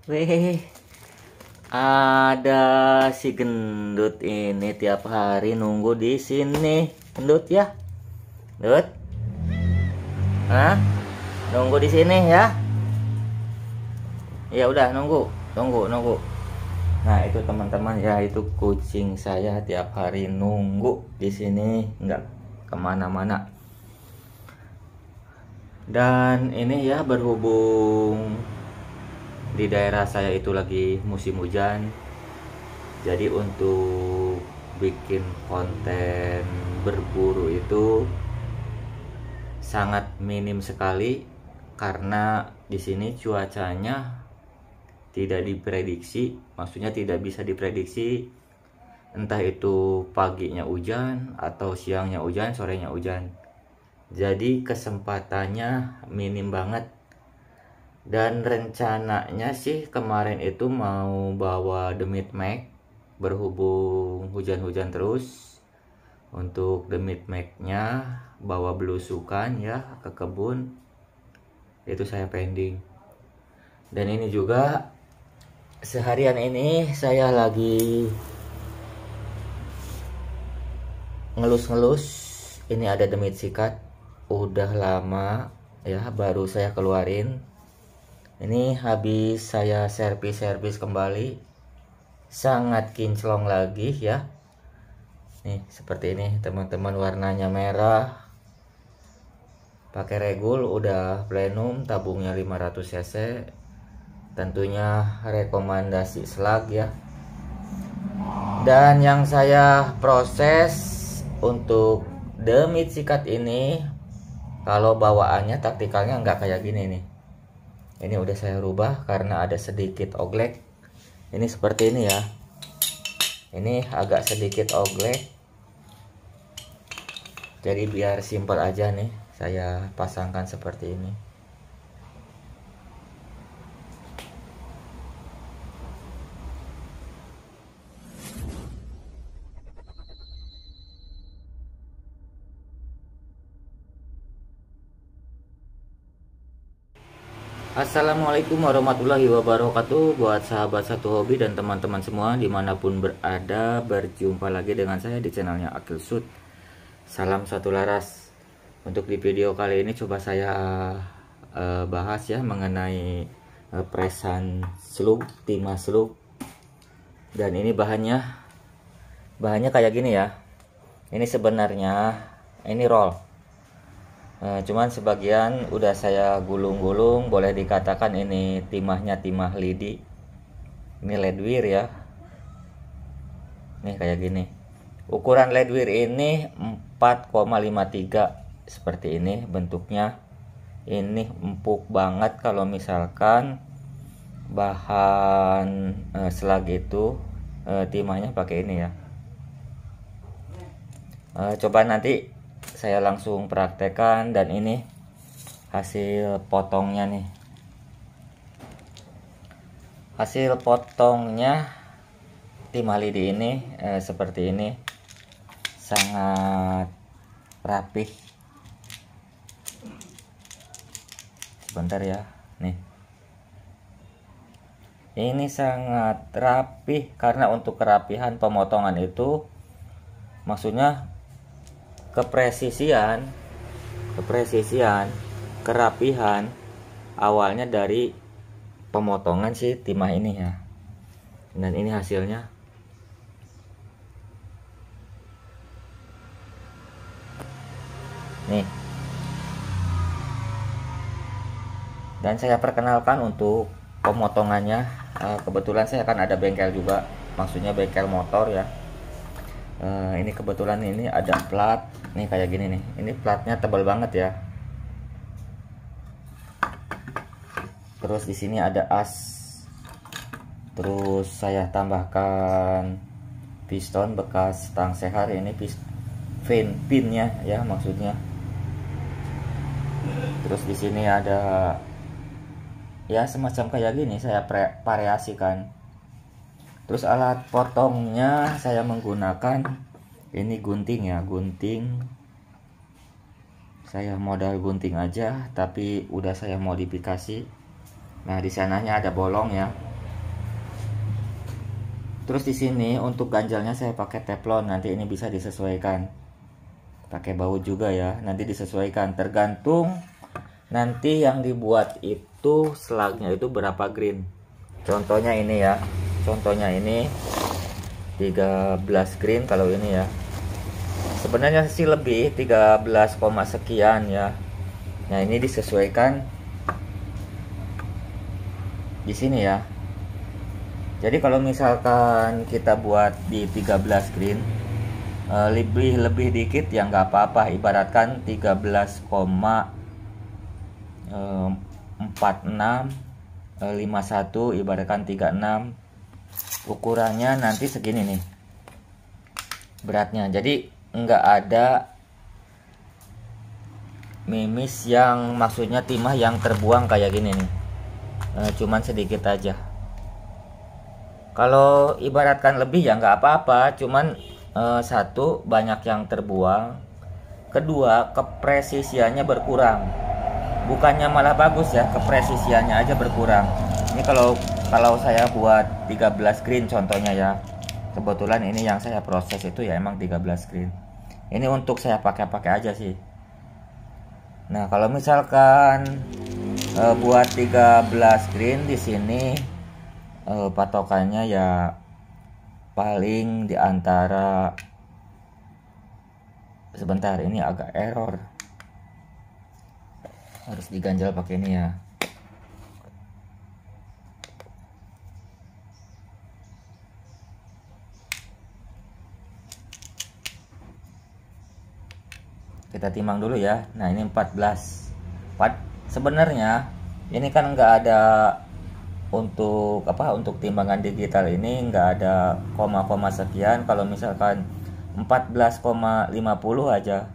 Weh, ada si gendut ini tiap hari nunggu di sini. Gendut ya? Gendut? Hah? Nunggu di sini ya? Ya udah nunggu. Nah, itu teman-teman ya, itu kucing saya tiap hari nunggu di sini, nggak kemana-mana. Dan ini ya, berhubung di daerah saya itu lagi musim hujan, jadi untuk bikin konten berburu itu sangat minim sekali karena di sini cuacanya tidak diprediksi, maksudnya tidak bisa diprediksi, entah itu paginya hujan atau siangnya hujan, sorenya hujan. Jadi kesempatannya minim banget. Dan rencananya sih kemarin itu mau bawa Demit Max, berhubung hujan-hujan terus. Untuk Demit Max-nya bawa belusukan ya ke kebun, itu saya pending. Dan ini juga seharian ini saya lagi ngelus-ngelus. Ini ada Demit sikat, udah lama ya baru saya keluarin. Ini habis saya servis kembali, sangat kinclong lagi ya. Nih seperti ini teman-teman, warnanya merah, pakai regul, udah plenum, tabungnya 500 cc. Tentunya rekomendasi slag ya. Dan yang saya proses untuk Demit sikat ini, kalau bawaannya taktikalnya nggak kayak gini nih. Ini udah saya rubah karena ada sedikit oglek. Ini seperti ini ya. Ini agak sedikit oglek. Jadi biar simpel aja nih, saya pasangkan seperti ini. Assalamualaikum warahmatullahi wabarakatuh. Buat sahabat satu hobi dan teman-teman semua dimanapun berada, berjumpa lagi dengan saya di channelnya Akil Sud. Salam satu laras. Untuk di video kali ini coba saya bahas ya mengenai presan slug, timah slug. Dan ini bahannya kayak gini ya. Ini sebenarnya ini roll. Cuman sebagian udah saya gulung-gulung, boleh dikatakan ini timahnya timah lidi. Ini leadwear ya. Nih kayak gini. Ukuran leadwear ini 4,53 seperti ini bentuknya. Ini empuk banget kalau misalkan bahan slag itu timahnya pakai ini ya. Coba nanti saya langsung praktekkan, dan ini hasil potongnya nih. Hasil potongnya timah lidi ini seperti ini, sangat rapih. Sebentar ya, nih. Ini sangat rapih karena untuk kerapihan pemotongan itu maksudnya kepresisian, kerapihan awalnya dari pemotongan si timah ini ya. Dan ini hasilnya. Nih. Dan saya perkenalkan untuk pemotongannya. Kebetulan saya akan ada bengkel juga, maksudnya bengkel motor ya. Ini kebetulan ini ada plat nih kayak gini nih. Ini platnya tebal banget ya. Terus di sini ada as. Terus saya tambahkan piston bekas stang sehar. Ini pinnya ya maksudnya. Terus di sini ada ya semacam kayak gini, saya variasikan. Terus alat potongnya saya menggunakan ini gunting ya, gunting. Saya modal gunting aja, tapi udah saya modifikasi. Nah, di sananya ada bolong ya. Terus di sini untuk ganjalnya saya pakai teflon, nanti ini bisa disesuaikan. Pakai baut juga ya, nanti disesuaikan tergantung nanti yang dibuat itu slagnya itu berapa green. Contohnya ini ya, contohnya ini 13 green kalau ini ya. Sebenarnya sih lebih 13, sekian ya. Nah, ini disesuaikan di sini ya. Jadi kalau misalkan kita buat di 13 green, lebih dikit ya nggak apa-apa. Ibaratkan 13,4651, ibaratkan 36, ukurannya nanti segini nih beratnya. Jadi nggak ada mimis yang maksudnya timah yang terbuang kayak gini nih, cuman sedikit aja. Kalau ibaratkan lebih ya nggak apa-apa, cuman satu, banyak yang terbuang, kedua, kepresisiannya berkurang. Bukannya malah bagus ya, kepresisiannya aja berkurang. Ini kalau saya buat 13 green contohnya ya, kebetulan ini yang saya proses itu ya emang 13 green. Ini untuk saya pakai aja sih. Nah, kalau misalkan buat 13 green di sini patokannya ya paling di antara, sebentar, ini agak error. Harus diganjal pakai ini ya. Kita timbang dulu ya. Nah, ini 14. Sebenarnya ini kan nggak ada untuk apa, untuk timbangan digital ini nggak ada koma-koma sekian. Kalau misalkan 14,50 aja,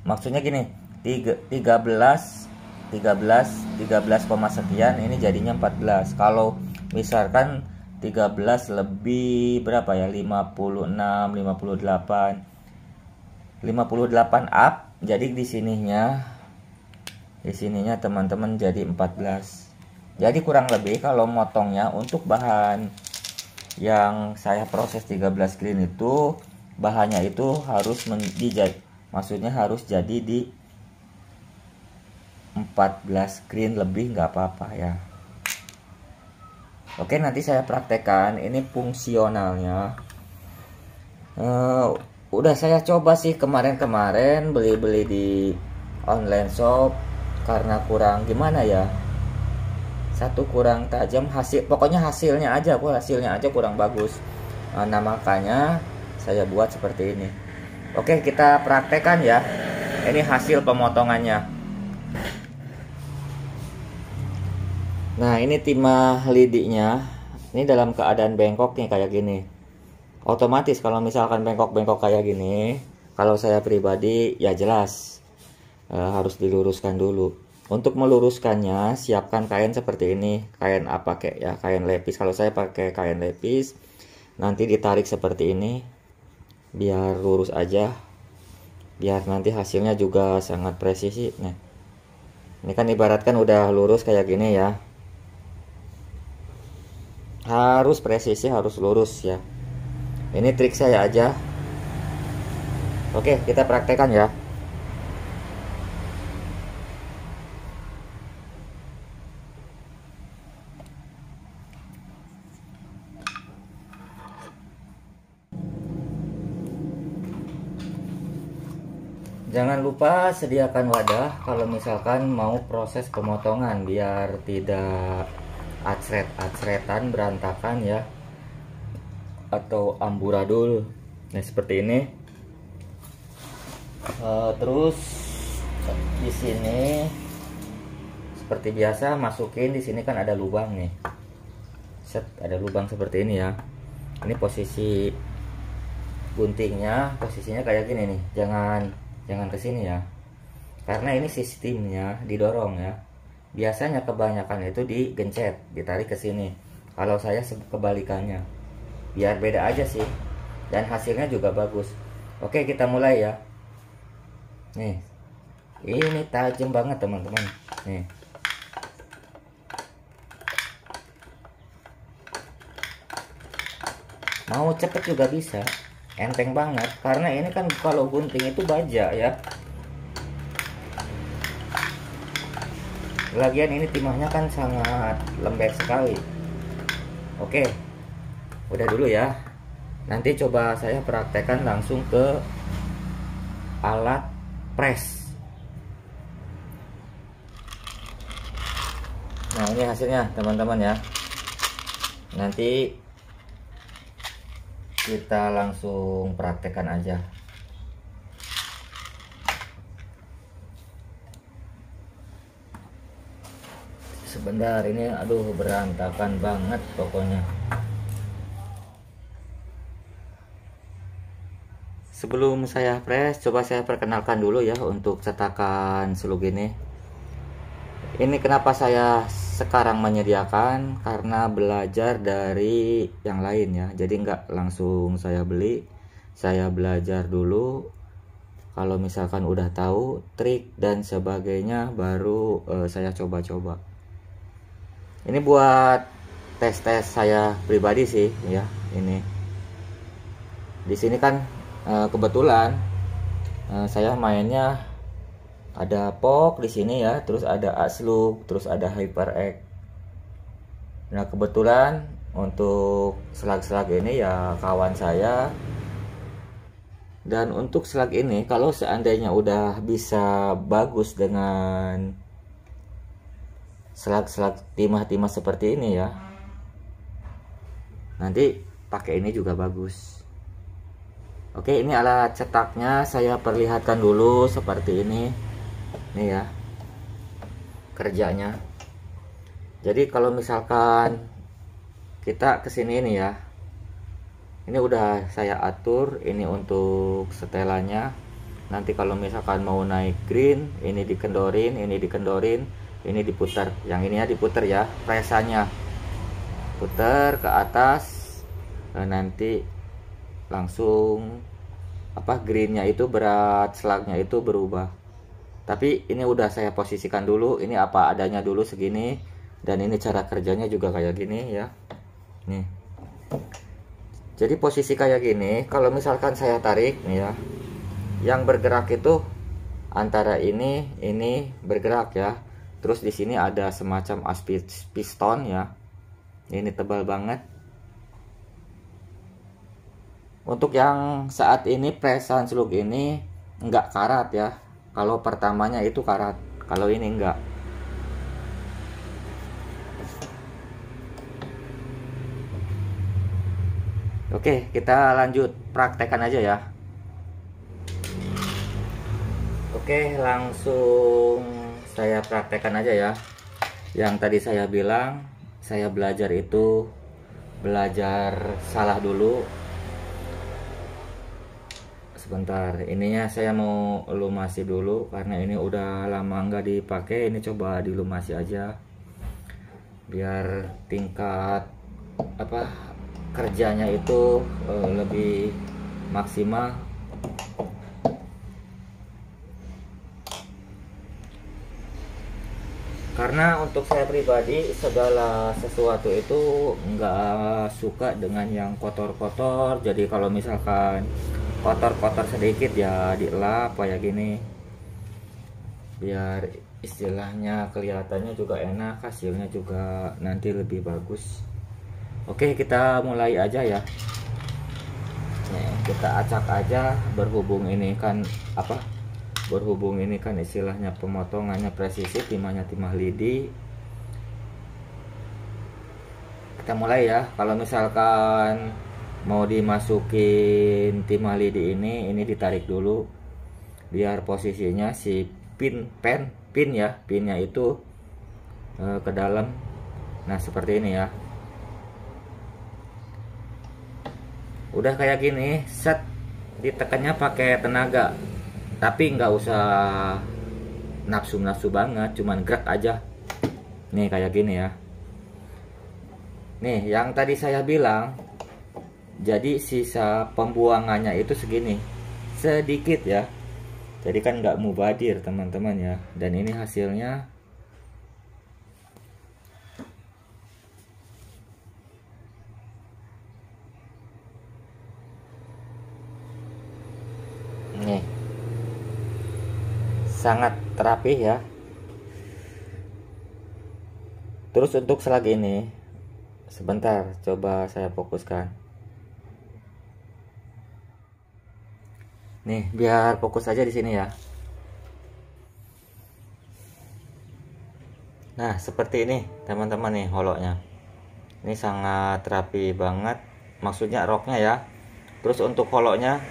maksudnya gini, 13 sekian, ini jadinya 14. Kalau misalkan 13 lebih berapa ya, 56, 58 up, jadi di sininya teman-teman jadi 14. Jadi kurang lebih kalau motongnya untuk bahan yang saya proses 13 green itu, bahannya itu harus maksudnya harus jadi di 14 green lebih, nggak apa-apa ya. Oke, nanti saya praktekkan ini fungsionalnya. Udah saya coba sih kemarin beli di online shop, karena kurang gimana ya, satu kurang tajam pokoknya hasilnya aja kurang bagus. Nah, makanya saya buat seperti ini. Oke, kita praktekkan ya. Ini hasil pemotongannya. Nah, ini timah lidinya ini dalam keadaan bengkok nih kayak gini. Otomatis kalau misalkan bengkok-bengkok kayak gini, kalau saya pribadi ya jelas harus diluruskan dulu. Untuk meluruskannya, siapkan kain seperti ini. Kain apa kayak ya, kain lepis. Kalau saya pakai kain lepis, nanti ditarik seperti ini biar lurus aja, biar nanti hasilnya juga sangat presisi. Nah, ini kan ibaratkan udah lurus kayak gini ya, harus presisi, harus lurus ya. Ini trik saya aja. Oke, kita praktekkan ya. Jangan lupa sediakan wadah kalau misalkan mau proses pemotongan, biar tidak acret-acretan berantakan ya, atau amburadul. Nah, seperti ini. Terus di sini seperti biasa masukin, di sini kan ada lubang nih. Ada lubang seperti ini ya. Ini posisi guntingnya, posisinya kayak gini nih. Jangan ke sini ya. Karena ini sistemnya didorong ya. Biasanya kebanyakan itu digencet, ditarik ke sini. Kalau saya kebalikannya. Biar beda aja sih. Dan hasilnya juga bagus. Oke, kita mulai ya. Nih. Ini tajam banget teman-teman. Nih. mau cepet juga bisa, enteng banget karena ini kan kalau gunting itu baja ya. Lagian ini timahnya kan sangat lembek sekali. Oke, udah dulu ya. Nanti coba saya praktekkan langsung ke alat press. Nah, ini hasilnya teman-teman ya. Nanti kita langsung praktekkan aja. Sebentar, ini aduh berantakan banget pokoknya. Sebelum saya press, coba saya perkenalkan dulu ya untuk cetakan selug ini. Ini kenapa saya sekarang menyediakan, karena belajar dari yang lain ya. Jadi nggak langsung saya beli, saya belajar dulu. Kalau misalkan udah tahu trik dan sebagainya, baru saya coba-coba. Ini buat tes-tes saya pribadi sih ya. Ini di sini kan kebetulan saya mainnya ada POK di sini ya, terus ada Aslug, terus ada HyperX. Nah kebetulan untuk selag-selag ini ya kawan saya. Dan untuk selag ini kalau seandainya udah bisa bagus dengan selag-selag timah-timah seperti ini ya, nanti pakai ini juga bagus. Oke, ini alat cetaknya saya perlihatkan dulu seperti ini. Nih ya kerjanya. Jadi kalau misalkan kita kesini ini ya, ini udah saya atur ini untuk setelannya. Nanti kalau misalkan mau naik green, ini dikendorin, ini dikendorin, ini diputar. Yang ini ya diputar ya, presannya putar ke atas. Nah, nanti langsung greennya itu berat selagnya itu berubah. Tapi ini udah saya posisikan dulu, ini apa adanya dulu segini. Dan ini cara kerjanya juga kayak gini ya. Nih, jadi posisi kayak gini, kalau misalkan saya tarik nih ya, yang bergerak itu antara ini bergerak ya. Terus di sini ada semacam as piston ya. Ini tebal banget. Untuk yang saat ini presan selug ini enggak karat ya. Kalau pertamanya itu karat, kalau ini enggak. Oke, kita lanjut praktekan aja ya. Oke, langsung saya praktekkan aja ya. Yang tadi saya bilang, saya belajar itu belajar salah dulu. Sebentar, ininya saya mau lumasi dulu karena ini udah lama nggak dipakai. Ini coba dilumasi aja biar tingkat kerjanya itu lebih maksimal. Karena untuk saya pribadi segala sesuatu itu nggak suka dengan yang kotor-kotor. Jadi kalau misalkan kotor-kotor sedikit ya dielap kayak gini, biar istilahnya kelihatannya juga enak, hasilnya juga nanti lebih bagus. Oke, kita mulai aja ya. Nih, kita acak aja. Berhubung ini kan istilahnya pemotongannya presisi, timahnya timah lidi. Kita mulai ya. Kalau misalkan mau dimasukin timah lidi ini ditarik dulu biar posisinya si pinnya itu ke dalam. Nah seperti ini ya. Udah kayak gini, set, ditekannya pakai tenaga, tapi nggak usah nafsu banget, cuman gerak aja. Nih kayak gini ya. Nih yang tadi saya bilang, jadi sisa pembuangannya itu segini, sedikit ya. Jadi kan nggak mubadir teman-teman ya. Dan ini hasilnya Nih, sangat rapih ya. Terus untuk slag ini, sebentar, coba saya fokuskan. Nih, biar fokus aja di sini ya. Nah, seperti ini teman-teman nih holoknya. Ini sangat rapi banget, maksudnya roknya ya. Terus untuk holoknya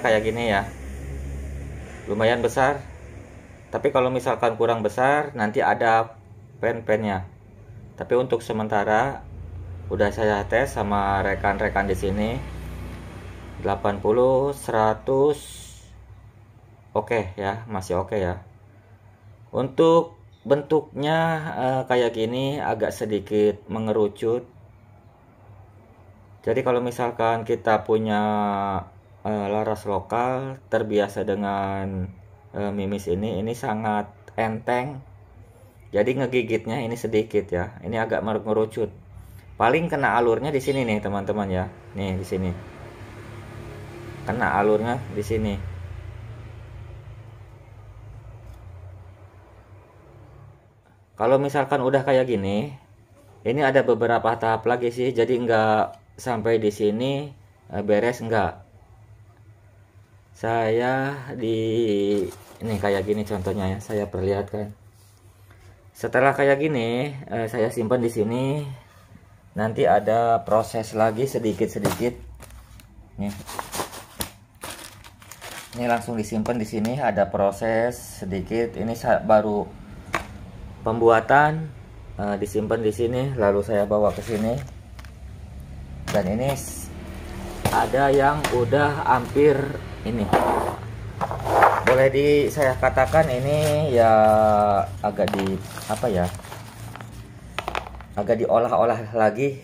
kayak gini ya. Lumayan besar. Tapi kalau misalkan kurang besar, nanti ada pen-pennya. Tapi untuk sementara udah saya tes sama rekan-rekan di sini 80, 100 oke ya, masih oke ya. Untuk bentuknya kayak gini agak sedikit mengerucut. Jadi kalau misalkan kita punya laras lokal terbiasa dengan mimis ini sangat enteng. Jadi ngegigitnya ini sedikit ya. Ini agak mengerucut. Paling kena alurnya di sini nih teman-teman ya. Nih di sini. Kena alurnya di sini. Kalau misalkan udah kayak gini, ini ada beberapa tahap lagi sih. Jadi nggak sampai di sini beres enggak. Saya ini kayak gini contohnya ya, saya perlihatkan. Setelah kayak gini, saya simpan di sini. Nanti ada proses lagi sedikit-sedikit. Nih. Ini langsung disimpan di sini, ada proses sedikit. Ini baru pembuatan, disimpan di sini, lalu saya bawa ke sini. Dan ini ada yang udah hampir ini. Boleh saya katakan ini ya agak agak diolah-olah lagi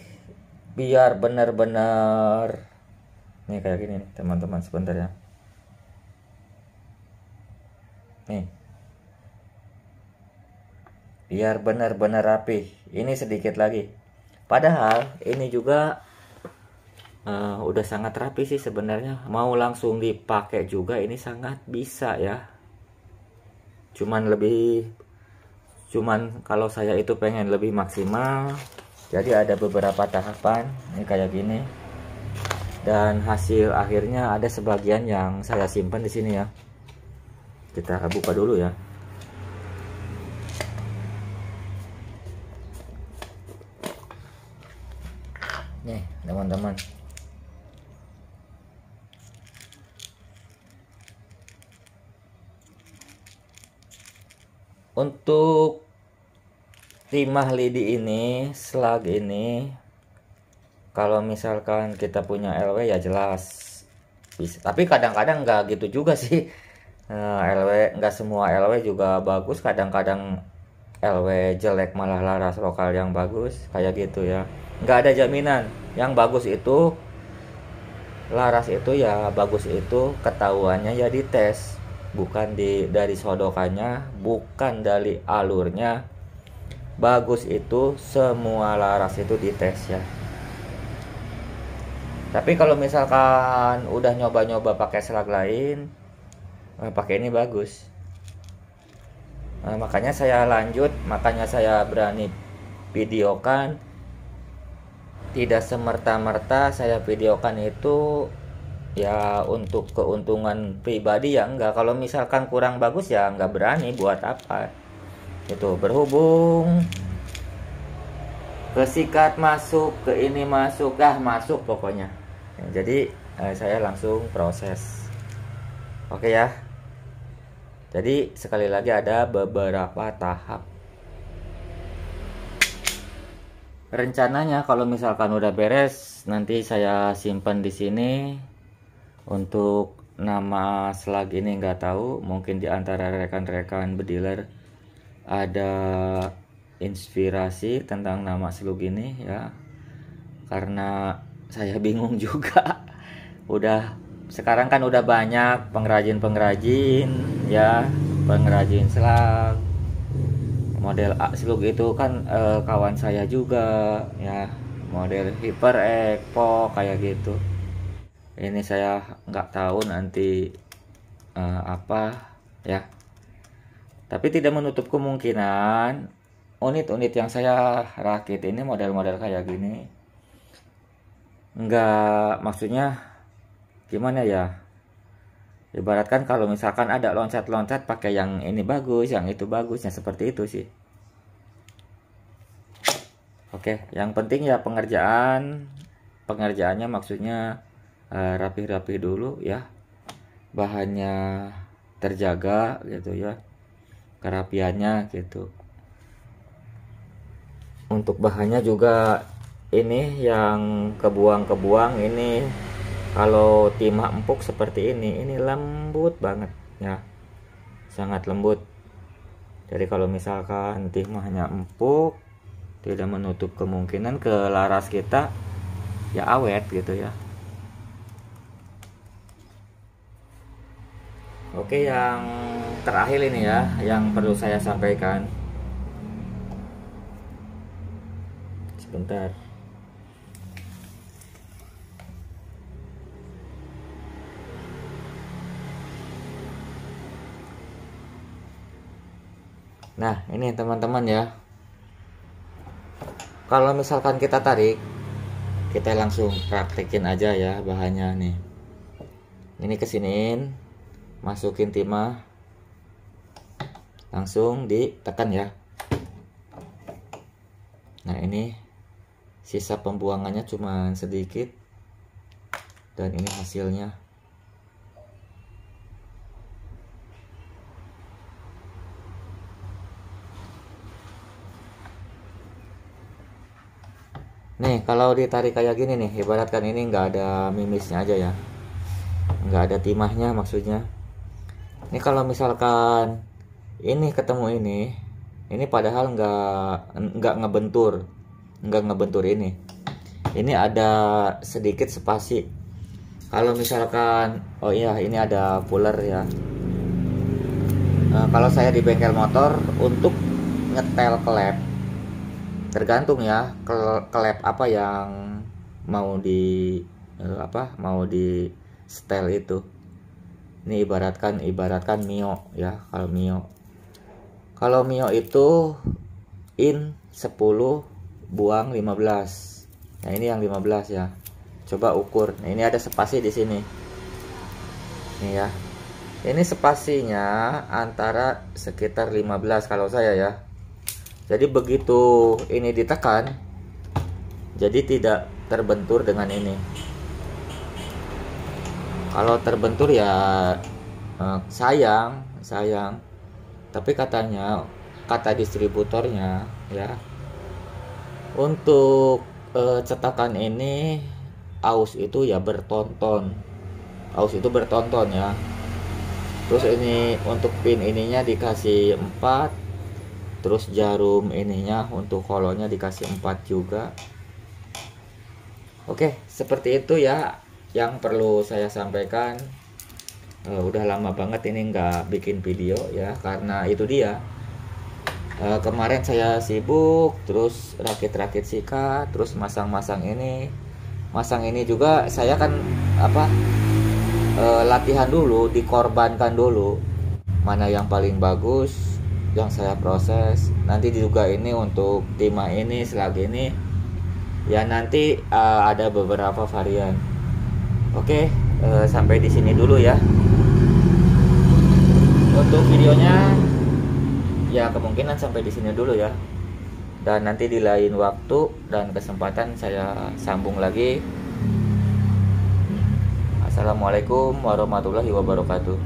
biar benar-benar nih kayak gini nih teman-teman, sebentar ya. Nih. Biar benar-benar rapi. Ini sedikit lagi. Padahal ini juga udah sangat rapi sih sebenarnya. Mau langsung dipakai juga ini sangat bisa ya. Cuman kalau saya itu pengen lebih maksimal, jadi ada beberapa tahapan. Ini kayak gini. Dan hasil akhirnya ada sebagian yang saya simpan di sini ya. Kita buka dulu ya. Nih teman-teman. Untuk timah lidi ini, slag ini, kalau misalkan kita punya LW ya jelas bisa. Tapi kadang-kadang nggak gitu juga sih. LW nggak semua LW juga bagus. Kadang-kadang LW jelek malah laras lokal yang bagus kayak gitu ya. Nggak ada jaminan. Yang bagus itu laras itu ya bagus itu ketahuannya ya di tes. Bukan dari sodokannya, bukan dari alurnya. Bagus itu semua laras itu dites ya. Tapi kalau misalkan udah nyoba-nyoba pakai slag lain, pakai ini bagus. Makanya saya berani videokan. Tidak semerta-merta saya videokan itu ya untuk keuntungan pribadi ya enggak. Kalau misalkan kurang bagus ya enggak berani, buat apa itu. Berhubung kesikat masuk, ke ini masuk, masuk pokoknya ya, jadi saya langsung proses. Oke ya. Jadi sekali lagi ada beberapa tahap. Rencananya kalau misalkan udah beres nanti saya simpan di sini. Untuk nama slag ini nggak tahu, mungkin di antara rekan-rekan bediler ada inspirasi tentang nama slug ini ya, karena saya bingung juga. Sekarang kan udah banyak pengrajin ya, pengrajin slag model slug itu kan kawan saya juga ya, model Hyper Eco kayak gitu. Ini saya nggak tahu nanti apa ya, tapi tidak menutup kemungkinan unit-unit yang saya rakit ini model-model kayak gini. Enggak, maksudnya gimana ya, ibaratkan kalau misalkan ada loncat-loncat pakai yang ini bagus, yang itu bagusnya, seperti itu sih. Oke, yang penting ya pengerjaannya maksudnya rapi-rapi dulu ya, bahannya terjaga gitu ya, kerapiannya gitu. Untuk bahannya juga ini yang kebuang ini, kalau timah empuk seperti ini lembut banget ya, sangat lembut. Jadi kalau misalkan timahnya empuk, tidak menutup kemungkinan ke laras kita ya awet gitu ya. Oke, yang terakhir ini ya yang perlu saya sampaikan. Sebentar. Nah, ini teman-teman ya. Kalau misalkan kita tarik, kita langsung praktekin aja ya bahannya nih. Ini kesiniin, masukin timah, langsung ditekan ya. Nah, ini sisa pembuangannya cuma sedikit, dan ini hasilnya. Nih, kalau ditarik kayak gini nih, ibaratkan ini nggak ada mimisnya aja ya, nggak ada timahnya maksudnya. Ini kalau misalkan ini ketemu ini padahal nggak ngebentur ini. Ini ada sedikit spasi. Kalau misalkan, oh iya, ini ada puller ya. Nah, kalau saya di bengkel motor untuk ngetel klep, tergantung ya klep apa yang mau di mau di setel itu. Ini ibaratkan Mio ya. Kalau Mio itu in 10 buang 15. Nah, ini yang 15 ya. Coba ukur. Nah, ini ada spasi di sini. Nih ya. Ini spasinya antara sekitar 15 kalau saya ya. Jadi begitu ini ditekan, jadi tidak terbentur dengan ini. Kalau terbentur ya sayang. Tapi kata distributornya ya, untuk cetakan ini aus itu bertonton ya. Terus ini untuk pin ininya dikasih 4. Terus jarum ininya untuk holonya dikasih 4 juga. Oke, seperti itu ya yang perlu saya sampaikan. Udah lama banget ini nggak bikin video ya, karena itu dia. Kemarin saya sibuk, terus rakit-rakit sikat, terus masang ini. Masang ini juga saya kan latihan dulu, dikorbankan dulu. Mana yang paling bagus yang saya proses. Nanti juga ini untuk timah ini selagi ini ya, nanti ada beberapa varian. Oke, sampai di sini dulu ya untuk videonya ya, kemungkinan sampai di sini dulu ya, dan nanti di lain waktu dan kesempatan saya sambung lagi. Assalamualaikum warahmatullahi wabarakatuh.